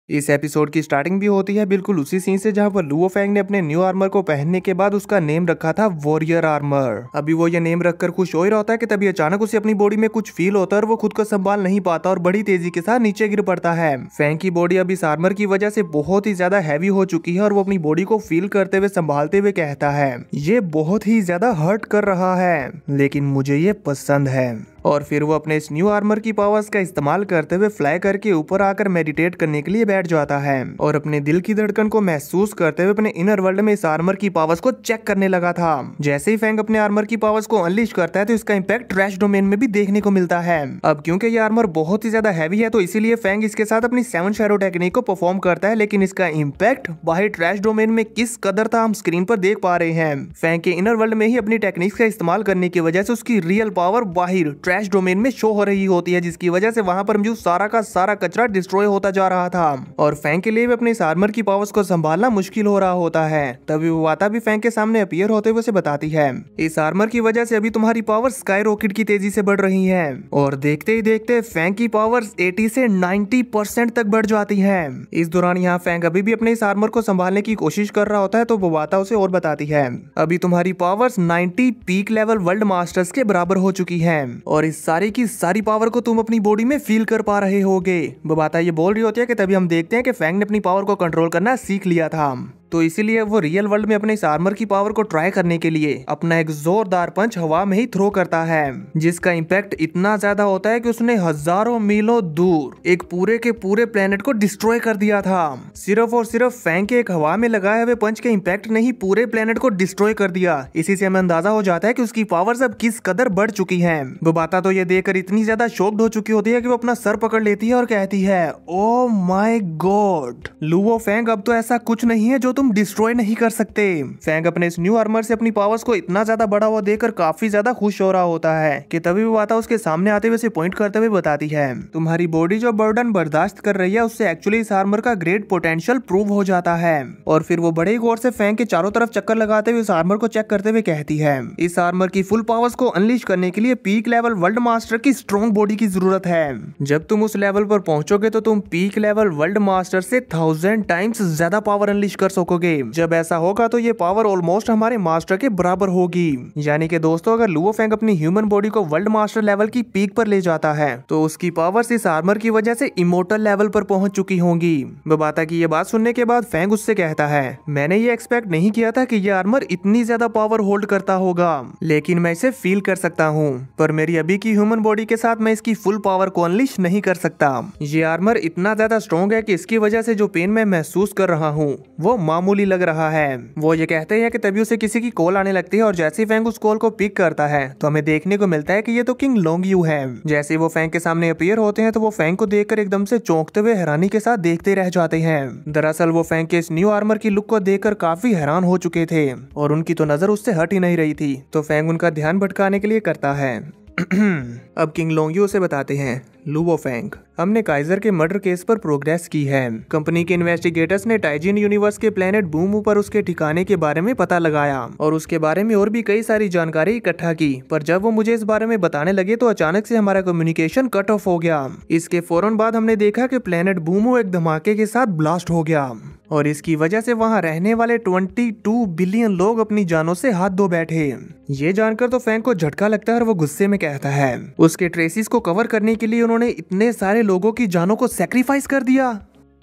इस एपिसोड की स्टार्टिंग भी होती है बिल्कुल उसी सीन से जहां पर लुओ फेंग ने अपने न्यू आर्मर को पहनने के बाद उसका नेम रखा था वॉरियर आर्मर। अभी वो ये नेम रखकर खुश हो ही रहा होता है कि तभी अचानक उसे अपनी बॉडी में कुछ फील होता है और वो खुद को संभाल नहीं पाता और बड़ी तेजी के साथ नीचे गिर पड़ता है। फेंग की बॉडी अब इस आर्मर की वजह से बहुत ही ज्यादा हैवी हो चुकी है और वो अपनी बॉडी को फील करते हुए संभालते हुए कहता है ये बहुत ही ज्यादा हर्ट कर रहा है लेकिन मुझे ये पसंद है। और फिर वो अपने इस न्यू आर्मर की पावर्स का इस्तेमाल करते हुए फ्लाई करके ऊपर आकर मेडिटेट करने के लिए बैठ जाता है और अपने दिल की धड़कन को महसूस करते हुए अपने इनर वर्ल्ड में इस आर्मर की पावर्स को चेक करने लगा था। जैसे ही फेंग अपने आर्मर की पावर्स को अनलीश करता है तो इसका इम्पैक्ट ट्रैश डोमेन में भी देखने को मिलता है। अब क्योंकि ये आर्मर बहुत ही ज्यादा हैवी है तो इसीलिए फेंग इसके साथ अपनी 7 शैडो टेक्निक को परफॉर्म करता है, लेकिन इसका इम्पैक्ट बाहर ट्रैश डोमेन में किस कदर था हम स्क्रीन पर देख पा रहे हैं। फेंग के इनर वर्ल्ड में ही अपनी टेक्निक्स का इस्तेमाल करने की वजह से उसकी रियल पावर बाहर ट्रैश डोमेन में शो हो रही होती है, जिसकी वजह से वहां पर मौजूद सारा का सारा कचरा डिस्ट्रॉय होता जा रहा था और फेंग के लिए भी अपने इस आर्मर की पावर्स को संभालना मुश्किल हो रहा होता है। तभी वो वाता भी फेंग के सामने अपीयर होते हुए उसे बताती है इस आर्मर की वजह से अभी तुम्हारी पावर स्काई रॉकेट की तेजी से बढ़ रही है और देखते ही देखते फेंग की पावर्स 80 से 90% तक बढ़ जाती है। इस दौरान यहाँ फेंग अभी भी अपने इस आर्मर को संभालने की कोशिश कर रहा होता है तो वो वाता उसे और बताती है अभी तुम्हारी powers 90 peak level world masters के बराबर हो चुकी है और इस सारी पावर को तुम अपनी बॉडी में फील कर पा रहे होगे। बबाता ये बोल रही होती है कि तभी हम देखते हैं कि फेंग ने अपनी पावर को कंट्रोल करना सीख लिया था तो इसीलिए वो रियल वर्ल्ड में अपने इस आर्मर की पावर को ट्राई करने के लिए अपना एक जोरदार पंच हवा में ही थ्रो करता है जिसका इम्पैक्ट इतना ज्यादा होता है कि उसने हजारों मीलों दूर एक पूरे के पूरे प्लेनेट को डिस्ट्रॉय कर दिया था। सिर्फ और सिर्फ फेंग के एक हवा में लगाए हुए पंच के इम्पैक्ट ने ही पूरे प्लेनेट को डिस्ट्रॉय कर दिया। इसी से हमें अंदाजा हो जाता है कि उसकी पावर्स अब किस कदर बढ़ चुकी है। बबाता तो ये देखकर इतनी ज्यादा शॉक्ड हो चुकी होती है कि वो अपना सर पकड़ लेती है और कहती है oh my God Luo Feng, अब तो ऐसा कुछ नहीं है जो तुम डिस्ट्रॉय नहीं कर सकते। फेंग अपने इस न्यू आर्मर से अपनी पावर्स को इतना ज्यादा बढ़ा हुआ देखकर काफी ज्यादा खुश हो रहा होता है कि तभी वो आता उसके सामने आते हुए पॉइंट करते हुए बताती है तुम्हारी बॉडी जो बर्डन बर्दाश्त कर रही है उससे एक्चुअली इस आर्मर का ग्रेट पोटेंशियल प्रूव हो जाता है। और फिर वो बड़े गौर से फेंग के चारों तरफ चक्कर लगाते हुए इस आर्मर को चेक करते हुए कहती है इस आर्मर की फुल पावर्स को अनलीश करने के लिए पीक लेवल वर्ल्ड मास्टर की स्ट्रॉन्ग बॉडी की जरूरत है। जब तुम उस लेवल पर पहुंचोगे तो तुम पीक लेवल वर्ल्ड मास्टर से 1000 टाइम्स ज्यादा पावर अनलीश कर सकोगे। जब ऐसा होगा तो ये पावर ऑलमोस्ट हमारे मास्टर के बराबर होगी। यानी कि दोस्तों अगर लुओ फेंग अपनी ह्यूमन बॉडी को वर्ल्ड मास्टर लेवल की पीक पर ले जाता है तो उसकी पावर्स इस आर्मर की वजह से इमोर्टल लेवल पर पहुंच चुकी होंगी। बबाता की ये बात सुनने के बाद फेंग उससे कहता है मैंने ये एक्सपेक्ट नहीं किया था कि ये आर्मर इतनी ज्यादा पावर होल्ड करता होगा, लेकिन मैं इसे फील कर सकता हूँ, पर मेरी अभी की ह्यूमन बॉडी के साथ मैं इसकी फुल पावर को अनलीश नहीं कर सकता। ये आर्मर इतना ज्यादा स्ट्रॉन्ग है कि इसकी वजह से जो पेन मैं महसूस कर रहा हूँ वो मामूली लग रहा है। वो ये कहते हैं कि तभी उसे किसी की कॉल आने लगती है और जैसे ही फेंग उस कॉल को पिक करता है तो हमें देखने को मिलता है कि ये तो किंग लोंगयू है। जैसे ही वो फेंग के सामने अपीयर होते हैं तो वो फेंग को देखकर एकदम से चौंकते हुए हैरानी के साथ देखते रह जाते हैं। दरअसल वो फेंग के इस न्यू आर्मर की लुक को देखकर काफी हैरान हो चुके थे और उनकी तो नजर उससे हट ही नहीं रही थी, तो फेंग उनका ध्यान भटकाने के लिए करता है अब किंग लोंगयू से बताते हैं लुओ फेंग, हमने काइजर के मर्डर केस पर प्रोग्रेस की है। कंपनी के इन्वेस्टिगेटर्स ने टाइजिन यूनिवर्स के प्लेनेट बूमू पर उसके ठिकाने के बारे में पता लगाया और उसके बारे में और भी कई सारी जानकारी इकट्ठा की, पर जब वो मुझे इस बारे में बताने लगे तो अचानक से हमारा कम्युनिकेशन कट ऑफ हो गया। इसके फौरन बाद हमने देखा कि प्लेनेट बूमू एक धमाके के साथ ब्लास्ट हो गया और इसकी वजह से वहां रहने वाले 22 बिलियन लोग अपनी जानों से हाथ धो बैठे। ये जानकर तो फेंग को झटका लगता है और वो गुस्से में कहता है उसके ट्रेसिस को कवर करने के लिए उन्होंने इतने सारे लोगों की जानों को सैक्रिफाइस कर दिया।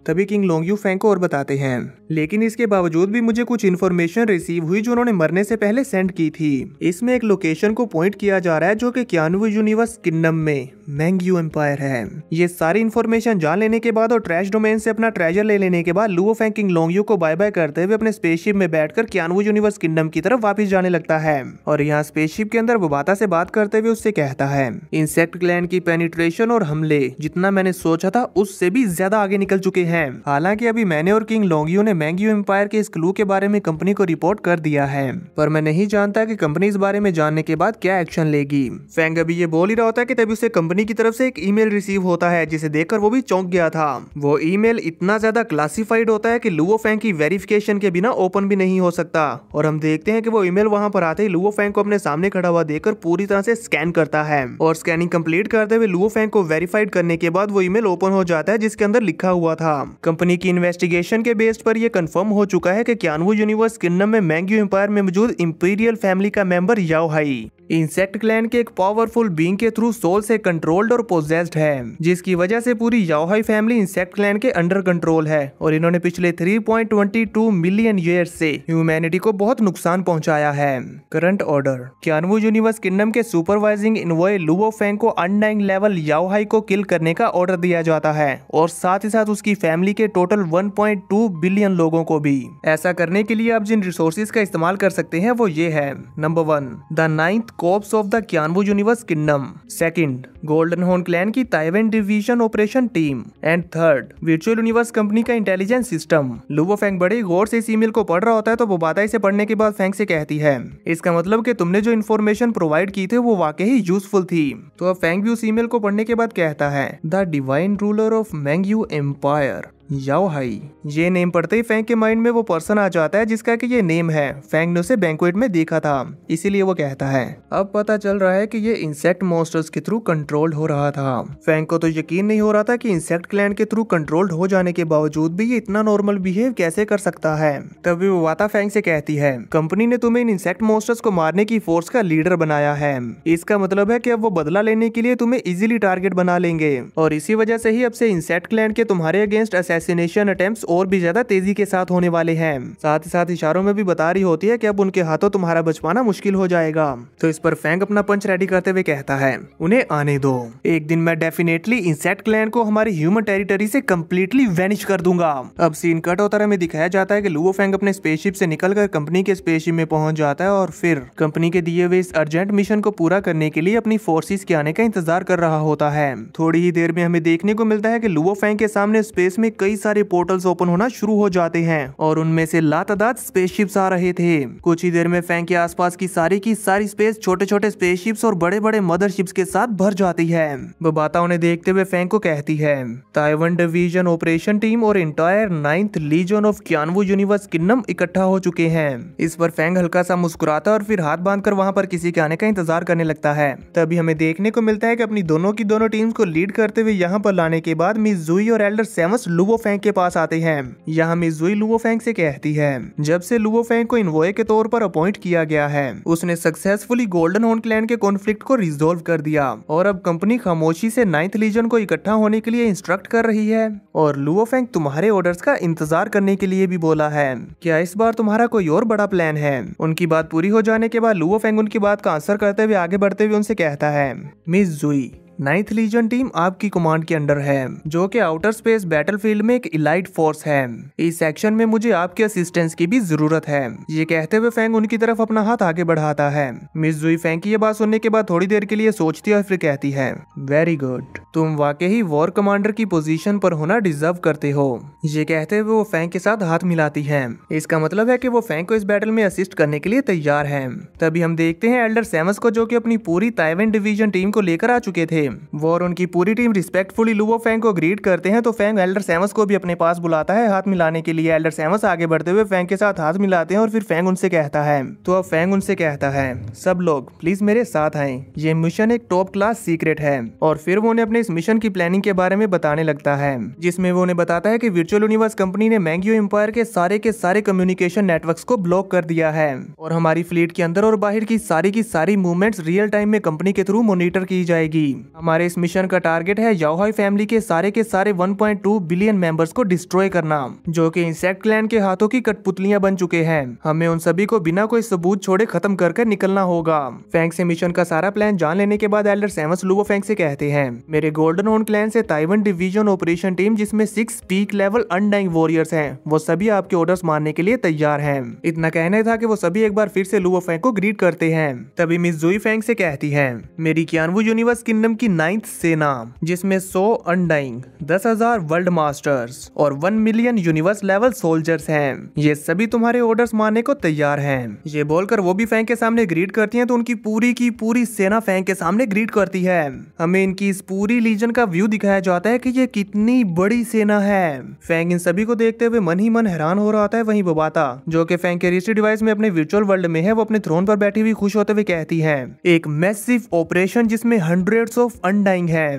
तभी किंग लोंगयू फेंग को और बताते हैं लेकिन इसके बावजूद भी मुझे कुछ इन्फॉर्मेशन रिसीव हुई जो उन्होंने मरने से पहले सेंड की थी। इसमें एक लोकेशन को पॉइंट किया जा रहा है जो कि क्यानवू यूनिवर्स किंगडम में मैंगयू एम्पायर है। ये सारी इन्फॉर्मेशन जान लेने के बाद और ट्रैश डोमेन से अपना ट्रेजर ले लेने के बाद लुओ फेंग किंग लोंगयू को बाय बाय करते हुए अपने स्पेसशिप में बैठकर क्यानवू यूनिवर्स किंगडम की तरफ वापस जाने लगता है और यहाँ स्पेसशिप के अंदर बबाता से बात करते हुए उससे कहता है इंसेक्ट क्लैन की पेनिट्रेशन और हमले जितना मैंने सोचा था उससे भी ज्यादा आगे निकल चुके हैं। हालांकि अभी मैंने और किंग लोंगयू ने मैंगयू एम्पायर के इस क्लू के बारे में कंपनी को रिपोर्ट कर दिया है, पर मैं नहीं जानता कि कंपनी इस बारे में जानने के बाद क्या एक्शन लेगी। फेंग अभी ये बोल ही रहा होता है कि तभी उसे कंपनी की तरफ से एक ईमेल रिसीव होता है जिसे देखकर वो भी चौंक गया था। वो ईमेल इतना ज्यादा क्लासिफाइड होता है कि लुओ फेंग की वेरिफिकेशन के बिना ओपन भी नहीं हो सकता और हम देखते हैं कि वो ईमेल वहां पर आते ही लुओ फेंग को अपने सामने खड़ा हुआ देखकर पूरी तरह से स्कैन करता है और स्कैनिंग कंप्लीट करते हुए लुओ फेंग को वेरीफाइड करने के बाद वो ईमेल ओपन हो जाता है जिसके अंदर लिखा हुआ था कंपनी की इन्वेस्टिगेशन के बेस पर यह कंफर्म हो चुका है कि क्यानवू यूनिवर्स किंगडम में मैंग्यू एम्पायर में मौजूद इंपीरियल फैमिली का मेंबर याओ हाई इंसेक्ट क्लैन के एक पावरफुल बीइंग के थ्रू सोल से कंट्रोल्ड और पोजेस्ड है, जिसकी वजह से पूरी याओ हाई फैमिली इंसेक्ट क्लैन के अंडर कंट्रोल है और इन्होंने पिछले 3.22 मिलियन ईयर्स से ह्यूमैनिटी को बहुत नुकसान पहुंचाया है। करंट ऑर्डर, क्यानवू यूनिवर्स किंगडम के सुपरवाइजिंग इनवॉय लुओ फेंग को अनडाइंग लेवल याओ हाई को किल करने का ऑर्डर दिया जाता है और साथ ही साथ उसकी फैमिली के टोटल 1.2 बिलियन लोगों को भी। ऐसा करने के लिए आप जिन रिसोर्सेज का इस्तेमाल कर सकते हैं वो ये है। Number 1, the 9th corps of the Qianwu universe kingdom. Second, golden horn clan की Taiwan division operation team. And third, virtual universe company का इंटेलिजेंस सिस्टम। लुओ फेंग बड़े गौर से इस ईमेल को पढ़ रहा होता है तो वो बाता इसे पढ़ने के बाद फेंग से कहती है, इसका मतलब कि तुमने जो इन्फॉर्मेशन प्रोवाइड की थी वो वाकई ही यूजफुल थी। तो अब फेंग भी उस ईमेल को पढ़ने के बाद कहता है, the divine ruler of Mangyu empire Yao Hai. ये नेम पढ़ते ही फेंग के माइंड में वो पर्सन आ जाता है जिसका कि ये नेम है। फेंग ने उसे बैंक्वेट में देखा था, इसीलिए वो कहता है, अब पता चल रहा है कि ये इंसेक्ट मॉन्स्टर्स के थ्रू कंट्रोल्ड हो रहा था। फेंग को तो यकीन नहीं हो रहा था कि इंसेक्ट क्लैन के थ्रू कंट्रोल्ड हो जाने के बावजूद भी ये इतना नॉर्मल बिहेव कैसे कर सकता है। तभी वो वाता फेंग से कहती है, कंपनी ने तुम्हें इन इंसेक्ट मॉन्स्टर्स को मारने की फोर्स का लीडर बनाया है। इसका मतलब है कि अब वो बदला लेने के लिए तुम्हें इजीली टारगेट बना लेंगे और इसी वजह से ही अब से इंसेक्ट क्लैन के तुम्हारे अगेंस्ट असैसिनेशन अटेम्प्ट्स और भी ज्यादा तेजी के साथ होने वाले हैं। साथ ही साथ इशारों में भी बता रही होती है कि अब उनके हाथों तुम्हारा बच पाना मुश्किल हो जाएगा। तो इस पर फेंग अपना पंच रेडी करते हुए कहता है, उन्हें आने दो, एक दिन मैं डेफिनेटली इंसेक्ट क्लैन को हमारी ह्यूमन टेरिटरी से कंप्लीटली वैनिश कर दूंगा। अब सीन कट होता है, हमें दिखाया जाता है कि लुओ फेंग अपने स्पेसशिप से निकलकर कंपनी के स्पेसशिप में पहुंच जाता है और फिर कंपनी के दिए हुए इस अर्जेंट मिशन को पूरा करने के लिए अपनी फोर्सेस के आने का इंतजार कर रहा होता है। थोड़ी ही देर में हमें देखने को मिलता है कि लुओ फेंग के सामने स्पेस में कई सारे पोर्टल्स ओपन होना शुरू हो जाते हैं और उनमें से लातादाद स्पेसशिप्स आ रहे थे। कुछ ही देर में फेंग के आसपास की सारी स्पेस छोटे छोटे स्पेसशिप्स और बड़े बड़े मदरशिप्स के साथ भर जाती है। बबाता उन्हें देखते हुए फेंग को कहती है, ताइवान डिवीजन ऑपरेशन टीम और entire 9th legion of Qianwu universe kingdom इकट्ठा हो चुके हैं। इस पर फेंग हल्का सा मुस्कुराता और फिर हाथ बांधकर वहां पर किसी के आने का इंतजार करने लगता है। तभी हमें देखने को मिलता है कि अपनी दोनों की दोनों टीम्स को लीड करते हुए यहाँ पर लाने के बाद मिस जुई और एल्डर सेमस लुओ फेंग के पास आते हैं। यहाँ मिस जुई लुओ फेंग से कहती है, जब से लुओ फेंग को इन्वॉय के तौर पर अपॉइंट किया गया है उसने सक्सेसफुली गोल्डन हॉर्न क्लैन के कॉन्फ्लिक्ट को रिजोल्व कर दिया और अब कंपनी खामोशी से 9th लीजन को इकट्ठा होने के लिए इंस्ट्रक्ट कर रही है और लुओ फेंग तुम्हारे ऑर्डर्स का इंतजार करने के लिए भी बोला है। क्या इस बार तुम्हारा कोई और बड़ा प्लान है? उनकी बात पूरी हो जाने के बाद लुओ फेंग उनकी बात का आंसर करते हुए आगे बढ़ते हुए उनसे कहता है, मिस जुई 9th लीजन टीम आपकी कमांड के अंडर है, जो कि आउटर स्पेस बैटलफील्ड में एक इलाइट फोर्स है। इस सेक्शन में मुझे आपके असिस्टेंस की भी जरूरत है। ये कहते हुए फेंग उनकी तरफ अपना हाथ आगे बढ़ाता है। मिस जुई फेंग की ये बात सुनने के बाद थोड़ी देर के लिए सोचती है और फिर कहती है, वेरी गुड, तुम वाकई वॉर कमांडर की पोजीशन पर होना डिजर्व करते हो। ये कहते हुए वो फेंग के साथ हाथ मिलाती है। इसका मतलब है कि वो फेंग को इस बैटल में असिस्ट करने के लिए तैयार है। तभी हम देखते हैं एल्डर सेमस को, जो कि अपनी पूरी ताइवान डिवीजन टीम को लेकर आ चुके थे। वो और उनकी पूरी टीम रिस्पेक्टफुली लुओ फेंग को ग्रीट करते हैं। तो फेंग एल्डर सेमस को भी अपने पास बुलाता है हाथ मिलाने के लिए। एल्डर सेमस आगे बढ़ते हुए फेंग के साथ हाथ मिलाते हैं और फिर फेंग उनसे कहता है, तो अब फेंग उनसे कहता है, सब लोग प्लीज मेरे साथ आएं, ये मिशन एक टॉप क्लास सीक्रेट है। और फिर वो उन्हें अपने इस मिशन की प्लानिंग के बारे में बताने लगता है, जिसमें वो उन्हें बताता है कि वर्चुअल यूनिवर्स कंपनी ने मैंग्यू एम्पायर के सारे कम्युनिकेशन नेटवर्क्स को ब्लॉक कर दिया है और हमारी फ्लीट के अंदर और बाहर की सारी मूवमेंट्स रियल टाइम में कंपनी के थ्रू मॉनिटर की जाएगी। हमारे इस मिशन का टारगेट है याओ हाई फैमिली के सारे 1.2 बिलियन मेंबर्स को डिस्ट्रॉय करना, जो कि इंसेक्ट क्लैन के हाथों की कठपुतलियां बन चुके हैं। हमें उन सभी को बिना कोई सबूत छोड़े खत्म कर निकलना होगा। फेंग से मिशन का सारा प्लान जान लेने के बाद एल्डर सेमस लुओ फेंग से कहते हैं, मेरे गोल्डन हॉर्न क्लैन से ताइवान डिवीजन ऑपरेशन टीम, जिसमें 6 पीक लेवल अनडाइंग वॉरियर्स हैं, वो सभी आपके ऑर्डर्स मानने के लिए तैयार हैं। इतना कहना था कि वो सभी एक बार फिर से लुओ फेंग को ग्रीट करते हैं। तभी मिस जुई फेंग से कहती है, मेरी क्यानवू यूनिवर्स किंगडम की 9th सेना, जिसमें 100 अनडाइंग, 10,000 वर्ल्ड मास्टर्स और 1 मिलियन यूनिवर्स लेवल सोल्जर्स हैं, ये सभी तुम्हारे ऑर्डर्स मानने को तैयार हैं। ये बोलकर वो भी फेंग के सामने ग्रीट करती हैं, तो उनकी पूरी की पूरी सेना फेंग के सामने ग्रीट करती है। हमें इनकी इस पूरी लीजन का व्यू दिखाया जाता है कि ये कितनी बड़ी सेना है। फेंग इन सभी को देखते हुए मन ही मन हैरान हो रहा है। वहीं बबाता, जो कि फेंग के रिस्टी डिवाइस में अपने वर्चुअल वर्ल्ड में है, वो अपने थ्रोन पर बैठी हुई खुश होते हुए कहती है, एक मैसिव ऑपरेशन जिसमें हंड्रेड्स ऑफ अनडाइंग है।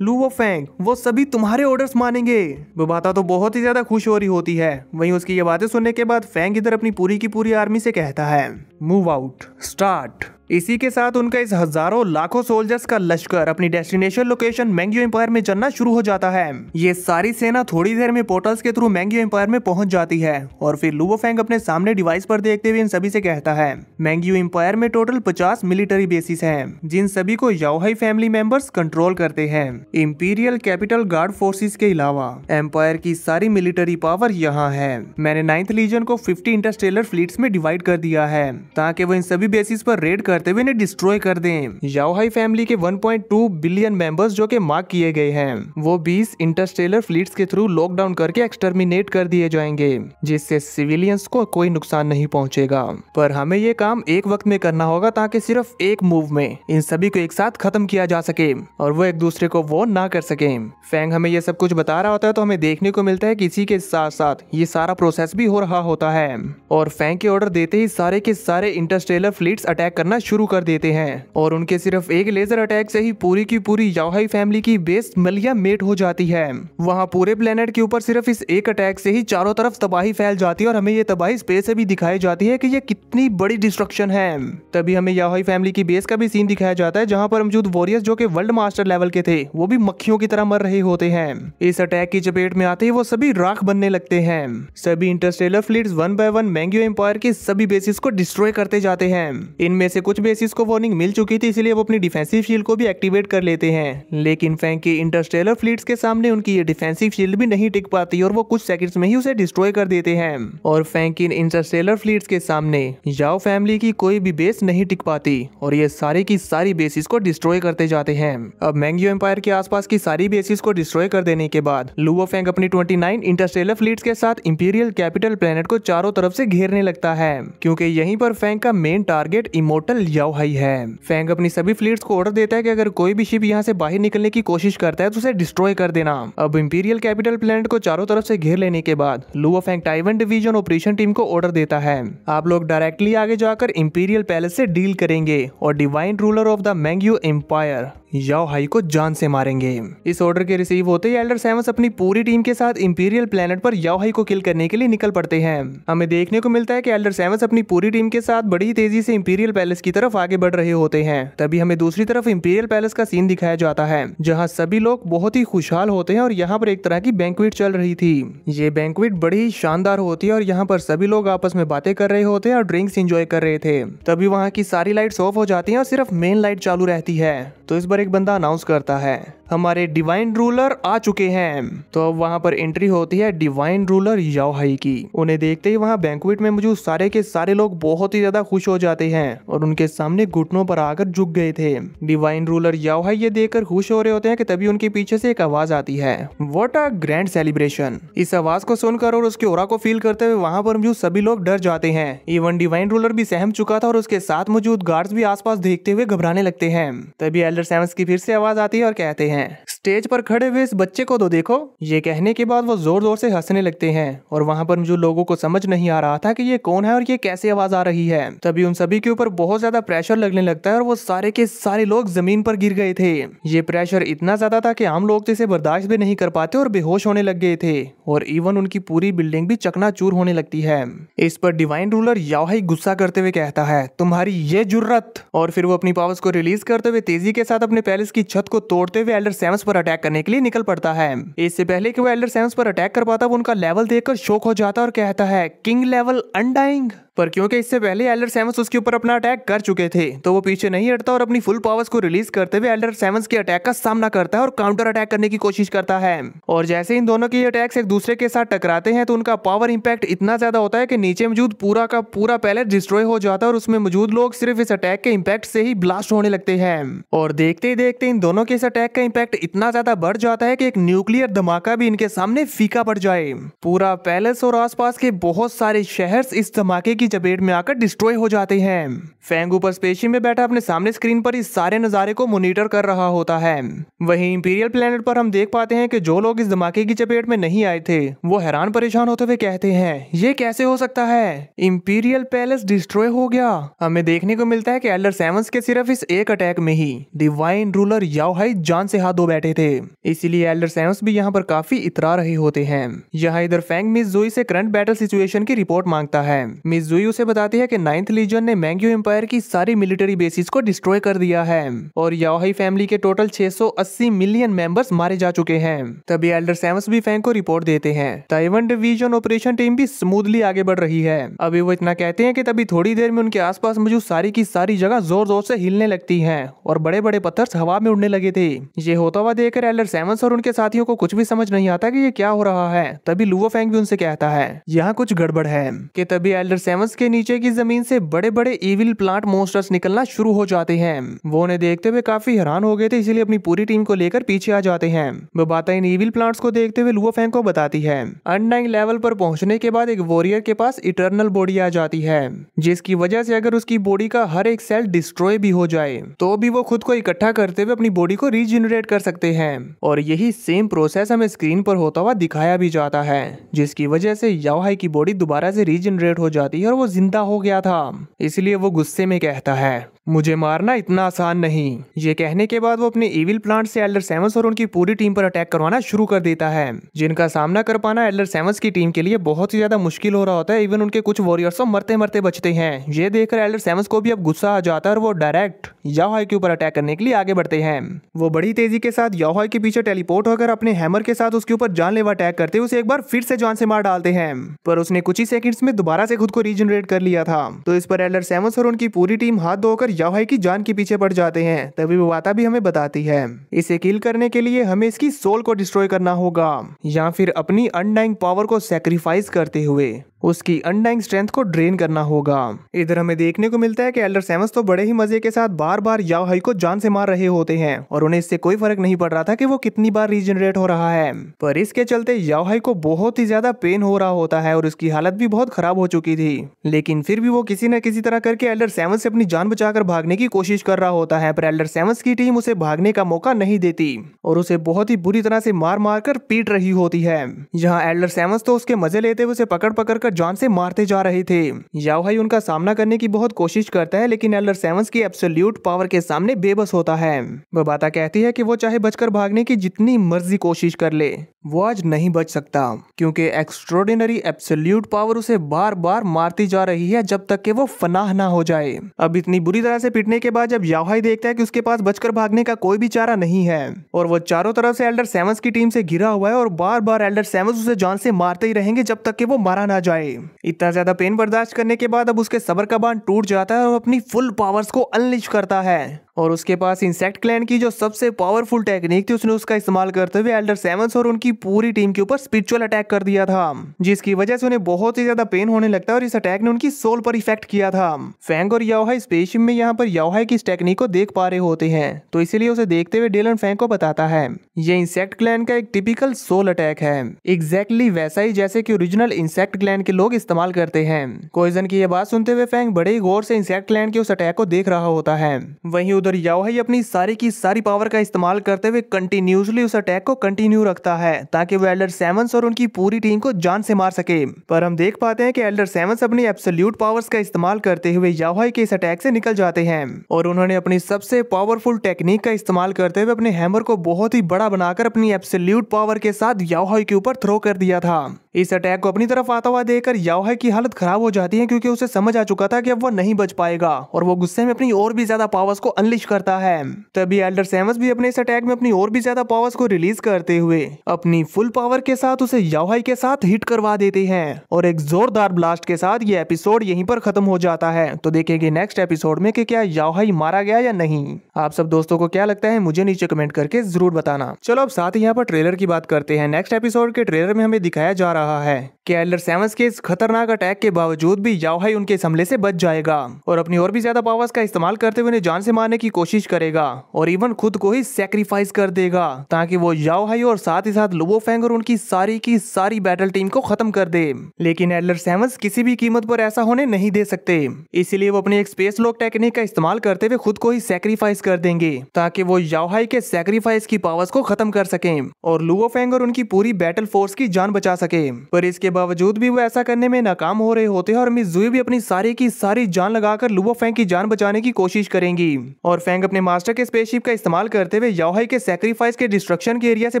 लुओ फेंग, वो सभी तुम्हारे ऑर्डर्स मानेंगे। वो बाता तो बहुत ही ज्यादा खुश हो रही होती है। वहीं उसकी ये बातें सुनने के बाद फेंग इधर अपनी पूरी की पूरी आर्मी से कहता है, मूव आउट, स्टार्ट। इसी के साथ उनका इस हजारों लाखों सोल्जर्स का लश्कर अपनी डेस्टिनेशन लोकेशन मैंग्यू एम्पायर में चलना शुरू हो जाता है। ये सारी सेना थोड़ी देर में पोर्टल्स के थ्रू मैंग्यू एम्पायर में पहुंच जाती है और फिर लुओ फेंग अपने सामने डिवाइस पर देखते हुए इन सभी से कहता है, मैंग्यू एम्पायर में टोटल 50 मिलिट्री बेसिस हैं, जिन सभी को याओहाई फैमिली मेंबर्स कंट्रोल करते हैं। इंपीरियल कैपिटल गार्ड फोर्सेस के अलावा एम्पायर की सारी मिलिट्री पावर यहाँ है। मैंने 9th लीजन को 50 इंटरस्टेलर फ्लीट्स में डिवाइड कर दिया है ताकि वो इन सभी बेसिस पर रेड करते हुए इन्हें डिस्ट्रॉय कर दें। याओहाई फैमिली के 1.2 बिलियन मेंबर्स जो कि मार्क किए गए हैं, वो 20 इंटरस्टेलर फ्लीट्स के थ्रू लॉकडाउन करके एक्सटर्मिनेट कर दिए जाएंगे, जिससे सिविलियंस को कोई नुकसान नहीं पहुंचेगा। पर हमें ये काम एक वक्त में करना होगा ताकि सिर्फ एक मूव में इन सभी को एक साथ खत्म किया जा सके और वो एक दूसरे को वो ना कर सके। फेंग हमें ये सब कुछ बता रहा होता है तो हमें देखने को मिलता है कि इसी के साथ साथ ये सारा प्रोसेस भी हो रहा होता है और फेंग के ऑर्डर देते ही सारे के सारे इंटरस्टेलर फ्लीट्स अटैक करना शुरू कर देते हैं और उनके सिर्फ एक लेजर अटैक से ही पूरी की पूरी याओहाई फैमिली की बेस मलिया मेट हो जाती है। वहां पूरे प्लेनेट के ऊपर सिर्फ इस एक अटैक से ही चारों तरफ तबाही फैल जाती है और हमें ये तबाही स्पेस से भी दिखाई जाती है कि ये कितनी बड़ी डिस्ट्रक्शन है। तभी हमें याओहाई फैमिली की बेस का भी सीन दिखाया जाता है जहां पर मौजूद वॉरियर्स जो कि वर्ल्ड मास्टर लेवल के थे वो भी मक्खियों की तरह मर रहे होते हैं। इस अटैक की चपेट में आते ही वो सभी राख बनने लगते हैं। सभी Interstellar fleets 1 bye 1 Mangyu empire के सभी बेसिस को डिस्ट्रॉय करते जाते हैं। इनमें से कुछ बेसिस को वार्निंग मिल चुकी थी, इसलिए वो अपनी डिफेंसिव शील्ड को भी एक्टिवेट कर लेते हैं, लेकिन फेंग की इंटरस्टेलर फ्लीट्स के सामने उनकी ये डिफेंसिव शील्ड भी नहीं टिक पाती और वो कुछ सेकंड्स में ही उसे डिस्ट्रॉय कर देते हैं। और फेंग की इंटरस्टेलर फ्लीट्स के सामने याओ फैमिली की कोई भी बेस नहीं टिक पाती और ये सारी की सारी बेसिस को डिस्ट्रॉय करते जाते हैं। अब मैंग्यू एम्पायर के आसपास की सारी बेसिस को डिस्ट्रॉय कर देने के बाद लुओ फेंग अपनी 29 इंटरस्टेलर फ्लीट्स के साथ इंपीरियल कैपिटल प्लेनेट को चारों तरफ से घेरने लगता है, क्योंकि यहीं पर फेंग का मेन टारगेट इमोर्टल याओहाई है। फेंग अपनी सभी फ्लीट्स को ऑर्डर देता है कि अगर कोई भी शिप यहाँ से बाहर निकलने की कोशिश करता है तो उसे डिस्ट्रॉय कर देना। अब इंपीरियल कैपिटल प्लेनेट को चारों तरफ से घेर लेने के बाद Luo Feng Taiwan division operation team को ऑर्डर देता है, आप लोग डायरेक्टली आगे जाकर इंपीरियल पैलेस से डील करेंगे और divine ruler of the Mangyu empire Yaohai को जान से मारेंगे। इस ऑर्डर के रिसीव होते ही एल्डर सेवंस अपनी पूरी टीम के साथ इंपीरियल प्लेनेट पर याओहाई को किल करने के लिए निकल पड़ते हैं। हमें देखने को मिलता है कि एल्डर सेवंस अपनी पूरी टीम के साथ बड़ी तेजी से इंपीरियल पैलेस की तरफ आगे बढ़ रहे होते हैं। तभी हमें दूसरी तरफ इंपीरियल पैलेस का सीन दिखाया जाता है जहाँ सभी लोग बहुत ही खुशहाल होते हैं और यहाँ पर एक तरह की बैंक्वेट चल रही थी। ये बैंक्वेट बड़ी ही शानदार होती है और यहाँ पर सभी लोग आपस में बातें कर रहे होते हैं और ड्रिंक्स एंजॉय कर रहे थे। तभी वहाँ की सारी लाइट्स ऑफ हो जाती हैं और सिर्फ मेन लाइट चालू रहती है। तो इस बार एक बंदा अनाउंस करता है, हमारे डिवाइन रूलर आ चुके हैं। तो अब वहां पर एंट्री होती है डिवाइन रूलर याओहाई की। उन्हें देखते ही वहां बैंक्वेट में मौजूद सारे के सारे लोग बहुत ही ज्यादा खुश हो जाते हैं और उनके सामने घुटनों पर आकर झुक गए थे। डिवाइन रूलर याओहाई ये देखकर खुश हो रहे होते हैं कि तभी उनके पीछे से एक आवाज आती है, व्हाट अ ग्रैंड सेलिब्रेशन। इस आवाज को सुनकर और उसके ऑरा को फील करते हुए वहां पर मौजूद सभी लोग डर जाते हैं। इवन डिवाइन रूलर भी सहम चुका था और उसके साथ मौजूद गार्ड्स भी आसपास देखते हुए घबराने लगते हैं। तभी एल्डर सेवंस की फिर से आवाज आती है और कहते हैं, स्टेज पर खड़े हुए इस बच्चे को तो देखो। ये कहने के बाद वो जोर जोर से हंसने लगते हैं और वहां पर जो लोगों को समझ नहीं आ रहा था कि ये कौन है और ये कैसे आवाज आ रही है, तभी उन सभी के ऊपर बहुत ज्यादा प्रेशर लगने लगता है और वो सारे के सारे लोग जमीन पर गिर गए थे। ये प्रेशर इतना ज्यादा था कि आम लोग तो इसे बर्दाश्त भी नहीं कर पाते और बेहोश होने लग गए थे और इवन उनकी पूरी बिल्डिंग भी चकनाचूर होने लगती है। इस पर डिवाइन रूलर याओहाई गुस्सा करते हुए कहता है, तुम्हारी ये जुर्रत। और फिर वो अपनी पावर्स को रिलीज करते हुए तेजी के साथ अपने पैलेस की छत को तोड़ते हुए एल्डर सेवंस पर अटैक करने के लिए निकल पड़ता है। इससे पहले कि वो एल्डर सेवंस पर अटैक कर पाता वो उनका लेवल देखकर शॉक हो जाता और कहता है, किंग लेवल अनडाइंग। पर क्योंकि इससे पहले एल्डर सेवंस उसके ऊपर अपना अटैक कर चुके थे तो वो पीछे नहीं हटता और अपनी फुल पावर्स को रिलीज करते हुए एल्डर सेवंस के अटैक का सामना करता है और काउंटर अटैक करने की कोशिश करता है। और जैसे इन दोनों के अटैक्स एक दूसरे के साथ टकराते हैं तो उनका पावर इंपैक्ट इतना ज्यादा होता है कि नीचे मौजूद पूरा का पूरा पैलेस डिस्ट्रॉय हो जाता है और उसमें मौजूद लोग सिर्फ इस अटैक के इंपैक्ट से ही ब्लास्ट होने लगते हैं। और देखते ही देखते इन दोनों के इस अटैक का इंपैक्ट इतना ज्यादा बढ़ जाता है कि एक न्यूक्लियर धमाका भी इनके सामने फीका पड़ जाए। पूरा पैलेस और आसपास के बहुत सारे शहर इस धमाके की चपेट में आकर डिस्ट्रॉय हो जाते हैं। फैंग ऊपर स्पेसशिप में बैठा अपने सामने स्क्रीन पर इस सारे नजारे को मॉनिटर कर रहा होता है। वहीं इंपीरियल प्लेनेट पर हम देख पाते हैं कि जो लोग इस धमाके की चपेट में नहीं आए थे वो हैरान परेशान होते हुए कहते हैं ये कैसे हो सकता है, इंपीरियल पैलेस डिस्ट्रॉय हो गया। हमें देखने को मिलता है कि एल्डर सेवंस के सिर्फ इस एक अटैक में ही डिवाइन रूलर याओ हाई जान से हाथ धो बैठे थे, इसीलिए एल्डर सेवंस भी यहाँ पर काफी इतरा रहे होते हैं। यहाँ इधर फैंग मिस जुई से करंट बैटल सिचुएशन की रिपोर्ट मांगता है। मिस जुई उसे बताती है कि 9th लीजन ने मैंग्यू एम्पायर की सारी मिलिट्री बेसिस को डिस्ट्रॉय कर दिया है और याओ हाई फैमिली के टोटल 680 मिलियन मेंबर्स मारे जा चुके हैं। तभी एल्डर सेवंस भी फैंग को रिपोर्ट देते हैं। ताइवान डिवीजन ऑपरेशन टीम भी स्मूथली आगे बढ़ रही है। अभी वो इतना कहते हैं कि तभी थोड़ी देर में उनके आसपास मौजूद सारी की सारी जगह जोर जोर से हिलने लगती हैं और बड़े बड़े पत्थर हवा में उड़ने लगे थे। ये होता हुआ देखकर एल्डर सेवंस और उनके साथियों को कुछ भी समझ नहीं आता कि ये क्या हो रहा है। तभी लुओ फैंग भी उनसे कहता है यहाँ कुछ गड़बड़ है कि तभी एल्डर सेवंस के नीचे की जमीन से बड़े बड़े इविल प्लांट मॉन्स्टर्स निकलना शुरू हो जाते हैं। वो उन्हें देखते हुए काफी हैरान हो गए थे, इसलिए अपनी पूरी टीम को लेकर पीछे आ जाते हैं। वो बातें इन इविल प्लांट्स को देखते हुए लुओ फैंग को बताती है। अनडाइंग लेवल पर पहुंचने के बाद एक वॉरियर के पास इटर्नल बॉडी आ जाती है, जिसकी वजह से अगर उसकी बॉडी का हर एक सेल डिस्ट्रॉय भी हो जाए तो भी वो खुद को इकट्ठा करते हुए अपनी बॉडी को रीजनरेट कर सकते हैं। और यही सेम प्रोसेस हमें स्क्रीन पर होता हुआ दिखाया भी जाता है, जिसकी वजह से याओ हाई की बॉडी दोबारा से रीजनरेट हो जाती है और वो जिंदा हो गया था। इसलिए वो गुस्से में कहता है मुझे मारना इतना आसान नहीं। ये कहने के बाद वो अपने इविल प्लांट से एल्डर सेवंस और उनकी पूरी टीम पर अटैक करवाना शुरू कर देता है, जिनका सामना कर पाना एल्डर सेवंस की टीम के लिए बहुत ही ज्यादा मुश्किल हो रहा होता है। इवन उनके कुछ वॉरियर्स मरते मरते बचते हैं। ये देखकर एल्डर सेवंस को भी अब गुस्सा आ जाता है और वो डायरेक्ट याओ हाई के ऊपर अटैक करने के लिए आगे बढ़ते हैं। वो बड़ी तेजी के साथ याओ हाई के पीछे टेलीपोर्ट होकर अपने हैमर के साथ उसके ऊपर जानलेवा अटैक करते उसे एक बार फिर से जान से मार डालते हैं, पर उसने कुछ ही सेकंड्स में दोबारा से खुद को रीजनरेट कर लिया था। तो इस पर एल्डर सेवंस और उनकी पूरी टीम हाथ धोकर याओ हाई की जान के पीछे पड़ जाते हैं। तभी वो वाता भी हमें बताती है इसे किल करने के लिए हमें इसकी सोल को डिस्ट्रॉय करना होगा या फिर अपनी अनडाइंग पावर को सैक्रिफाइस करते हुए उसकी अनडाइंग स्ट्रेंथ को ड्रेन करना होगा। इधर हमें देखने को मिलता है कि एल्डर सेवंस तो बड़े ही मजे के साथ बार बार याओ हाई को जान से मार रहे होते हैं और उन्हें इससे कोई फर्क नहीं पड़ रहा था कि वो कितनी बार रीजनरेट हो रहा है। पर इसके चलते याओ हाई को बहुत ही ज्यादा पेन हो रहा होता है और उसकी हालत भी बहुत खराब हो चुकी थी, लेकिन फिर भी वो किसी न किसी तरह करके एल्डर सेवंस से अपनी जान बचाकर भागने की कोशिश कर रहा होता है। पर एल्डर सेवंस की टीम उसे भागने का मौका नहीं देती और उसे बहुत ही बुरी तरह से मार मार कर पीट रही होती है। यहाँ एल्डर सेवंस तो उसके मजे लेते हुए उसे पकड़ पकड़ कर जान से मारते जा रहे थे। याओ हाई उनका सामना करने की बहुत कोशिश करता है, लेकिन एल्डर सेवंस की एब्सोल्यूट पावर के सामने बेबस होता है। वह बाता कहती है कि वो चाहे बचकर भागने की जितनी मर्जी कोशिश कर ले वो आज नहीं बच सकता, क्योंकि एक्स्ट्रोडिनरी एब्सोल्यूट पावर उसे बार बार मारती जा रही है जब तक कि वो फनाह ना हो जाए। अब इतनी बुरी तरह से पिटने के बाद जब याओ हाई देखता है कि उसके पास बचकर भागने का कोई भी चारा नहीं है और वो चारों तरफ से एल्डर सेवंस की टीम से घिरा हुआ है और बार बार एल्डर सेवंस उसे जान से मारते ही रहेंगे जब तक कि वो मारा ना जाए। इतना ज्यादा पेन बर्दाश्त करने के बाद अब उसके सब्र का बांध टूट जाता है और अपनी फुल पावर्स को अनलिश करता है और उसके पास इंसेक्ट क्लैन की जो सबसे पावरफुल टेक्निक थी उसने उसका इस्तेमाल करते हुए एल्डर सेवंस और उनकी पूरी टीम के ऊपर स्पिरिचुअल अटैक कर दिया था, जिसकी वजह से उन्हें बहुत ही ज्यादा पेन होने लगता है और इस अटैक ने उनकी सोल पर इफेक्ट किया था। फैंग और याओ हाई स्पेसशिप में यहाँ पर याओ हाई की इस टेक्निक को देख पा रहे होते हैं, तो इसीलिए उसे देखते हुए डेलन फैंग को बताता है ये इंसेक्ट क्लैन का एक टिपिकल सोल अटैक है, एग्जैक्टली वैसा ही जैसे कि ओरिजिनल इंसेक्ट क्लैन के लोग इस्तेमाल करते हैं। कोइजन की यह बात सुनते हुए फैंग बड़े ही गौर से इंसेक्ट क्लैन के उस अटैक को देख रहा होता है। वहीं उधर याओ हाई अपनी सारी की सारी पावर का इस्तेमाल करते हुए कंटिन्यूसली उस अटैक को कंटिन्यू रखता है ताकि वो एल्डर सेवंस और उनकी पूरी टीम को जान से मार सके। पर हम देख पाते हैं कि एल्डर सेवंस अपनी एब्सोल्यूट पावर्स का इस्तेमाल करते हुए याओ हाई के इस अटैक से निकल जाते हैं और उन्होंने अपनी सबसे पावरफुल टेक्निक का इस्तेमाल करते हुए अपने हैमर को बहुत ही बड़ा बनाकर अपनी एब्सोल्यूट पावर के साथ याओ हाई के ऊपर थ्रो कर दिया था। इस अटैक को अपनी तरफ आता हुआ देखकर याओ हाई की हालत खराब हो जाती है, क्योंकि उसे समझ आ चुका था कि अब वो नहीं बच पाएगा और वो गुस्से में अपनी और भी ज्यादा पावर्स को अनलिश करता है। तभी एल्डर सेवंस भी अपने इस अटैक में अपनी और भी ज्यादा पावर्स को रिलीज करते हुए अपनी फुल पावर के साथ उसे याओ हाई के साथ हिट करवा देते हैं और एक जोरदार ब्लास्ट के साथ ये एपिसोड यहीं पर खत्म हो जाता है। तो देखेंगे नेक्स्ट एपिसोड में कि क्या याओ हाई मारा गया या नहीं। आप सब दोस्तों को क्या लगता है मुझे नीचे कमेंट करके जरूर बताना। चलो अब साथ ही यहाँ पर ट्रेलर की बात करते हैं। नेक्स्ट एपिसोड के ट्रेलर में हमें दिखाया जा रहा है कि एल्डर सेवंस के इस खतरनाक अटैक के बावजूद भी याओ हाई उनके इस हमले से बच जाएगा और अपनी और भी ज्यादा पावर्स का इस्तेमाल करते हुए उन्हें जान से मारने की कोशिश करेगा और इवन खुद को ही सेक्रीफाइस कर देगा ताकि वो याओ हाई और साथ ही साथ लुओ फेंग और उनकी सारी की सारी बैटल टीम को खत्म कर दे। लेकिन एडलर सेवंस किसी भी कीमत पर ऐसा होने नहीं दे सकते, इसीलिए वो अपनी एक स्पेस लॉक टेक्निक का इस्तेमाल करते हुए खुद को ही सेक्रीफाइस कर देंगे ताकि वो याओ हाई के सेक्रीफाइस की पावर्स को खत्म कर सके और लुओ फेंग और उनकी पूरी बैटल फोर्स की जान बचा सके। पर इसके बावजूद भी वो ऐसा करने में नाकाम हो रहे होते हैं और मिस जुई भी अपनी सारी की सारी जान लगाकर लुओ फेंग की जान बचाने की कोशिश करेंगी और फेंग अपने मास्टर के स्पेसशिप का इस्तेमाल करते हुए याओ हाई के सेक्रीफाइस के डिस्ट्रक्शन के एरिया से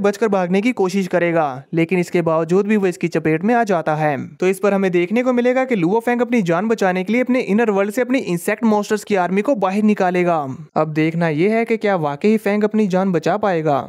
बचकर भागने की कोशिश करेगा, लेकिन इसके बावजूद भी वो इसकी चपेट में आ जाता है। तो इस पर हमें देखने को मिलेगा कि लुओ फेंग अपनी जान बचाने के लिए अपने इनर वर्ल्ड से अपनी इंसेक्ट मॉन्स्टर्स की आर्मी को बाहर निकालेगा। अब देखना यह है कि क्या वाकई फेंग अपनी जान बचा पाएगा।